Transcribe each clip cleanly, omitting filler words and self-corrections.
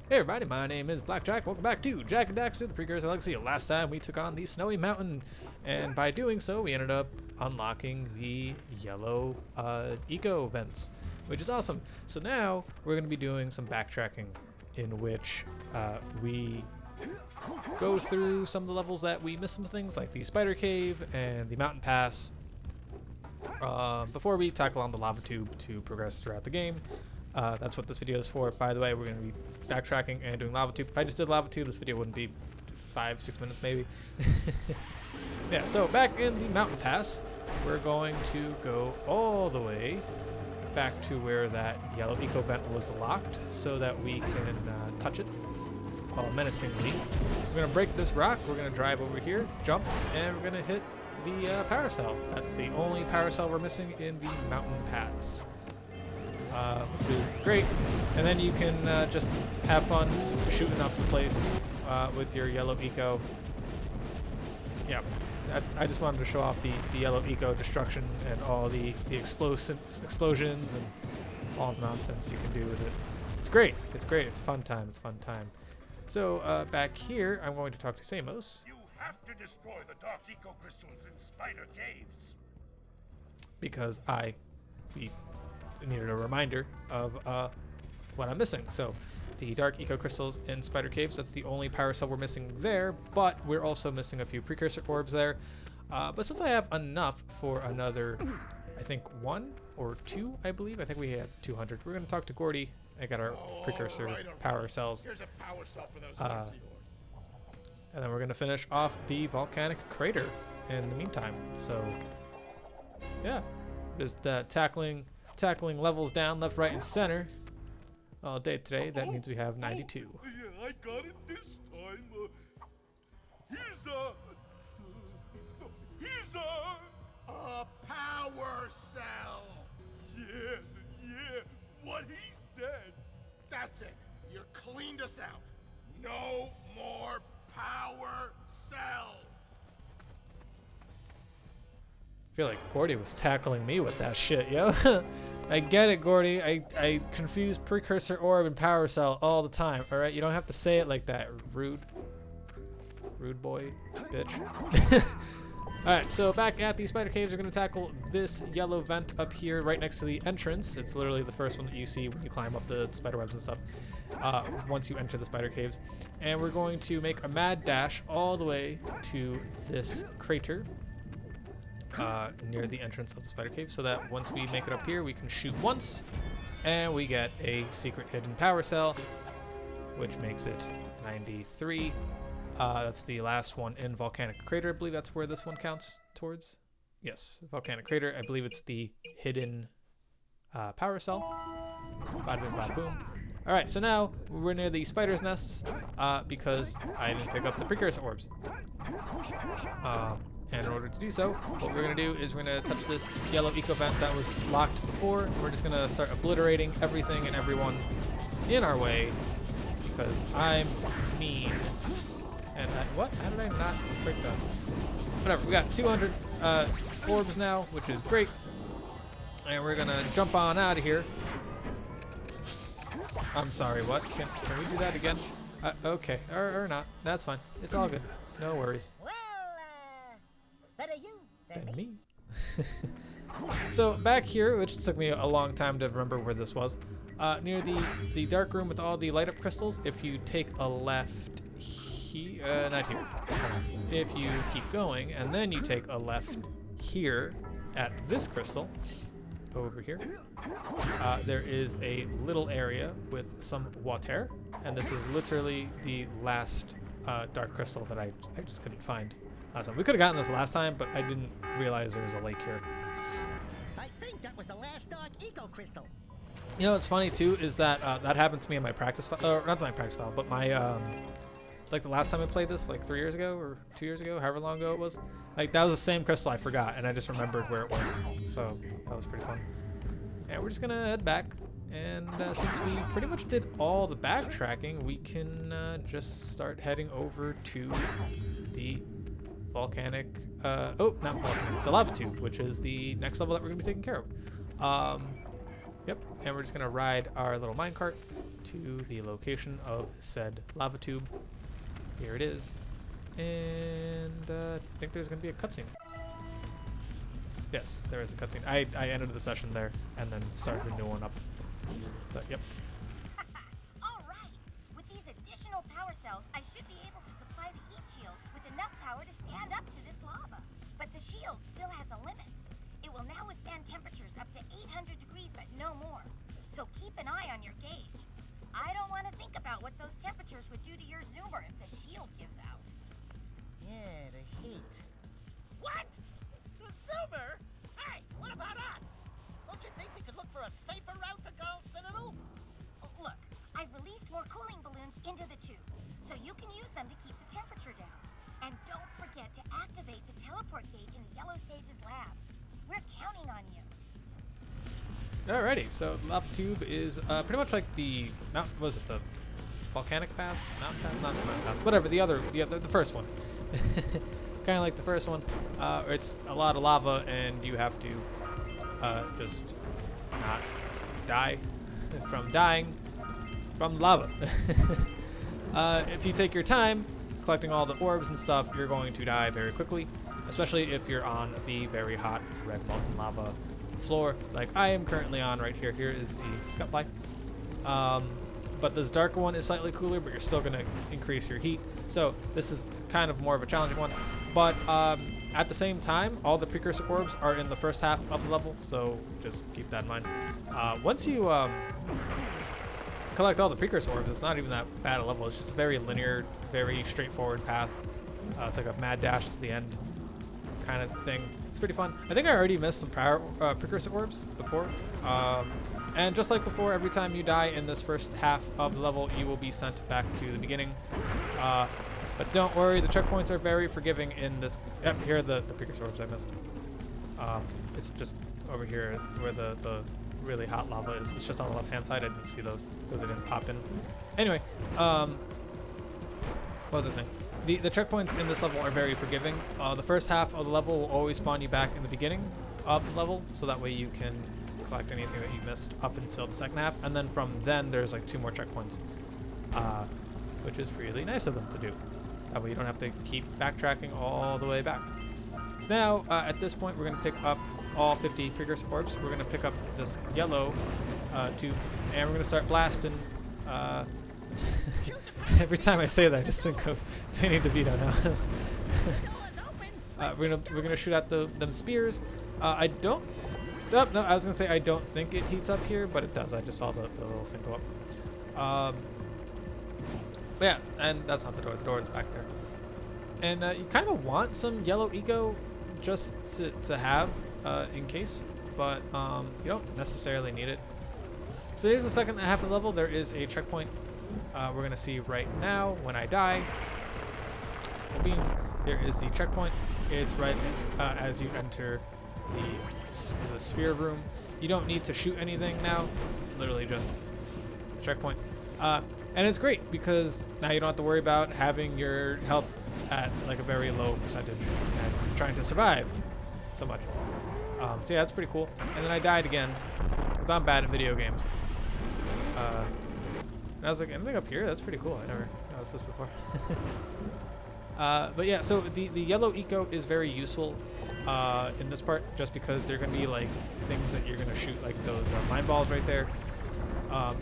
Hey everybody, my name is BlakJak. Welcome back to Jak and Daxter, the Precursor Legacy. Last time we took on the Snowy Mountain, and by doing so, we ended up unlocking the yellow eco vents, which is awesome. So now we're going to be doing some backtracking, in which we go through some of the levels that we missed some things, like the spider cave and the mountain pass, before we tackle on the lava tube to progress throughout the game. That's what this video is for. By the way, we're going to be backtracking and doing lava tube. If I just did lava tube, this video wouldn't be 5-6 minutes maybe. Yeah, so back in the mountain pass, we're going to go all the way back to where that yellow eco vent was locked so that we can touch it menacingly. We're going to break this rock, we're going to drive over here, jump, and we're going to hit the paracel. That's the only paracel we're missing in the mountain pass. Which is great, and then you can just have fun shooting up the place with your yellow eco. Yeah, I just wanted to show off the yellow eco destruction and all the explosions and all the nonsense you can do with it. It's great. It's great. It's a fun time. It's a fun time. So back here, I'm going to talk to Samos. You have to destroy the dark eco crystals in spider caves. Because we needed a reminder of what I'm missing. So the dark eco crystals in spider caves, that's the only paracel we're missing there, but we're also missing a few precursor orbs there. But since I have enough for another, I think 1 or 2, I believe. I think we had 200. We're going to talk to Gordy. I got our precursor power cells. Here's a power cell for those and then we're going to finish off the volcanic crater in the meantime. So yeah, just tackling levels down, left, right, and center all day today. That means we have 92. Yeah, I got it this time. Here's a power cell. Yeah, what he said. That's it. You cleaned us out. No more power cells. I feel like Gordy was tackling me with that shit, yo. I get it, Gordy. I confuse precursor orb and power cell all the time. All right, you don't have to say it like that. Rude boy, bitch. All right, so back at the spider caves, we're gonna tackle this yellow vent up here, right next to the entrance. It's literally the first one that you see when you climb up the spider webs and stuff. Once you enter the spider caves, and we're going to make a mad dash all the way to this crater. Near the entrance of the spider cave, so that once we make it up here, we can shoot once, and we get a secret hidden power cell, which makes it 93. That's the last one in Volcanic Crater. I believe that's where this one counts towards. Yes, Volcanic Crater. I believe it's the hidden power cell. Bada bing, bada boom. All right, so now we're near the spider's nests because I didn't pick up the precursor orbs. And in order to do so, what we're going to do is we're going to touch this yellow eco vent that was locked before. We're just going to start obliterating everything and everyone in our way because I'm mean. And what? How did I not break that? Whatever, we got 200 orbs now, which is great. And we're going to jump on out of here. I'm sorry, what? Can we do that again? Okay, or not. That's fine. It's all good. No worries. Better you than me. So back here, which took me a long time to remember where this was, near the dark room with all the light up crystals, if you take a left here, not here, if you keep going and then you take a left here at this crystal over here, there is a little area with some water, and this is literally the last dark crystal that I just couldn't find. We could have gotten this last time, but I didn't realize there was a lake here. I think that was the last dark eco crystal. You know what's funny too is that that happened to me in my practice file, not my practice file, but my like the last time I played this, like 3 years ago or 2 years ago, however long ago it was. Like that was the same crystal I forgot, and I just remembered where it was. So that was pretty fun. And we're just gonna head back, and since we pretty much did all the backtracking, we can just start heading over to the volcanic, not volcanic, the lava tube, which is the next level that we're gonna be taking care of. Yep, and we're just gonna ride our little minecart to the location of said lava tube. Here it is, and I think there's gonna be a cutscene. Yes, there is a cutscene. I ended the session there and then started a new one up. But yep. All right. With these additional power cells, I should be able to supply the heat shield with enough power to stand up to this lava. But the shield still has a limit. It will now withstand temperatures up to 800 degrees, but no more. So keep an eye on your gauge. I don't want to think about what those temperatures would do to your zoomer if the shield gives out. Yeah, the heat. What? The Zoomer? Hey, what about us? Don't you think we could look for a safer route to Gull Citadel? Look, I've released more cooling balloons into the tube, so you can use them to keep the temperature down. And don't forget to activate the teleport gate in the Yellow Sage's lab. We're counting on you. Alrighty, so the lava tube is pretty much like the was it the volcanic pass, mountain pass, not the mountain pass, whatever the first one. Kind of like the first one. It's a lot of lava, and you have to just not die from dying from lava. If you take your time collecting all the orbs and stuff, you're going to die very quickly, especially if you're on the very hot red molten lava floor like I am currently on right here. Here is the scut fly. But this darker one is slightly cooler, but you're still going to increase your heat. So this is kind of more of a challenging one. But at the same time, all the precursor orbs are in the first half of the level, so just keep that in mind. Once you collect all the precursor orbs, it's not even that bad a level. It's just a very linear, very straightforward path. It's like a mad dash to the end kind of thing. It's pretty fun. I think I already missed some prior precursor orbs before. And just like before, every time you die in this first half of the level, you will be sent back to the beginning. But don't worry, the checkpoints are very forgiving in this. Yep, here are the precursor orbs I missed. It's just over here where the really hot lava is. It's just on the left-hand side. I didn't see those because they didn't pop in. Anyway, what was I saying? The checkpoints in this level are very forgiving. The first half of the level will always spawn you back in the beginning of the level, so that way you can collect anything that you missed up until the second half. And then from then, there's like 2 more checkpoints, which is really nice of them to do. That way you don't have to keep backtracking all the way back. So now, at this point, we're going to pick up all 50 precursor orbs. We're going to pick up this yellow tube, and we're going to start blasting. Every time I say that, I just think of Danny DeVito now. We're gonna shoot at them spears. I don't. Oh, no, I was gonna say I don't think it heats up here, but it does. I just saw the little thing go up. But yeah, and that's not the door. The door is back there. And you kind of want some yellow eco just to have in case, but you don't necessarily need it. So here's the second half of the level. There is a checkpoint. We're gonna see right now when I die. Beans. There is the checkpoint. It's right as you enter the sphere room. You don't need to shoot anything now. It's literally just a checkpoint. And it's great because now you don't have to worry about having your health at like a very low percentage and trying to survive so much. So yeah, that's pretty cool. And then I died again because I'm bad at video games. And I was like, anything up here? That's pretty cool. I never noticed this before. But yeah, so the yellow eco is very useful in this part, just because they're going to be like things that you're going to shoot, like those mine balls right there,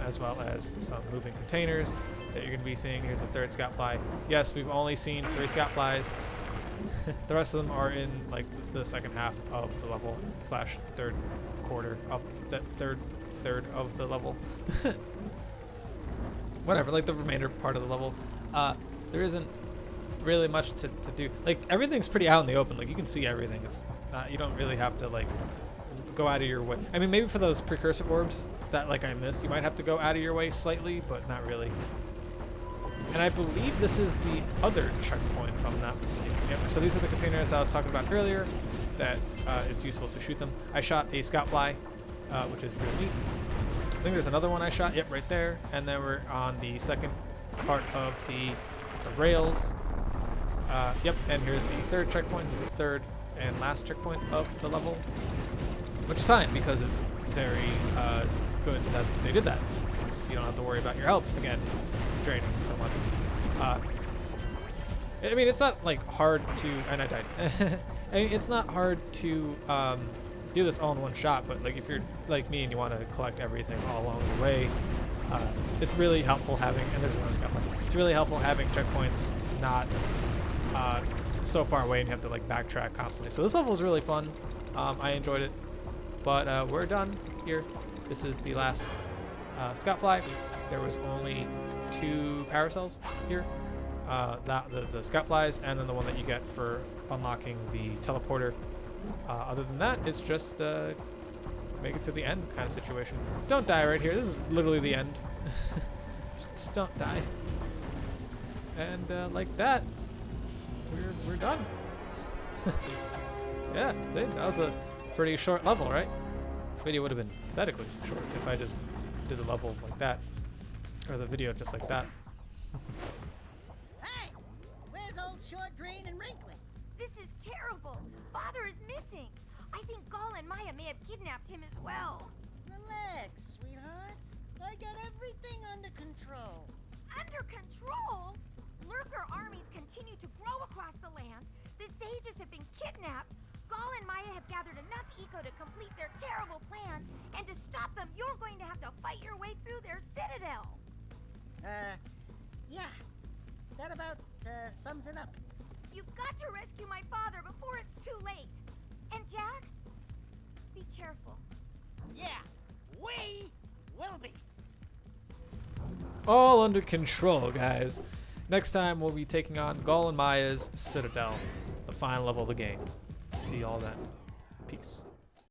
as well as some moving containers that you're going to be seeing. Here's the third scout fly. Yes, we've only seen 3 scout flies. The rest of them are in like the second half of the level / third quarter of the third of the level. Whatever, like the remainder part of the level. There isn't really much to do. Like everything's pretty out in the open. Like you can see everything. It's not, you don't really have to like go out of your way. I mean, maybe for those precursor orbs that like I missed, you might have to go out of your way slightly, but not really. And I believe this is the other checkpoint, if I'm not mistaken. Yep. So these are the containers I was talking about earlier that it's useful to shoot them. I shot a scout fly, which is really neat. I think there's another one I shot. Yep, right there. And then we're on the second part of the rails. Yep, and here's the third checkpoint. This is the third and last checkpoint of the level, which is fine because it's very good that they did that, since you don't have to worry about your health again draining so much. I mean, it's not like hard to, and I died. I mean, it's not hard to do this all in one shot, but like if you're like me and you want to collect everything all along the way, it's really helpful having, and there's another scuffle. It's really helpful having checkpoints not so far away and you have to like backtrack constantly. So this level was really fun. I enjoyed it, but we're done here. This is the last scout fly. There was only 2 power cells here. The scout flies, and then the one that you get for unlocking the teleporter. Other than that, it's just make it to the end kind of situation. Don't die right here. This is literally the end. just don't die. And like that, we're done. Yeah, that was a pretty short level, right? Video would have been pathetically short if I just did the level like that, or the video just like that. Hey! Where's old short, green, and wrinkly? This is terrible. Father is missing. I think Gall and Maya may have kidnapped him as well. Relax, sweetheart. I got everything under control. Under control? Lurker armies continue to grow across the land. The sages have been kidnapped. Gall and Maya have gathered enough eco to complete their terrible plan. And to stop them, you're going to have to fight your way through their citadel. Yeah. That about sums it up. You've got to rescue my father before it's too late. And Jak, be careful. Yeah, we will be. All under control, guys. Next time we'll be taking on Gall and Maya's Citadel, the final level of the game. See you all then. Peace.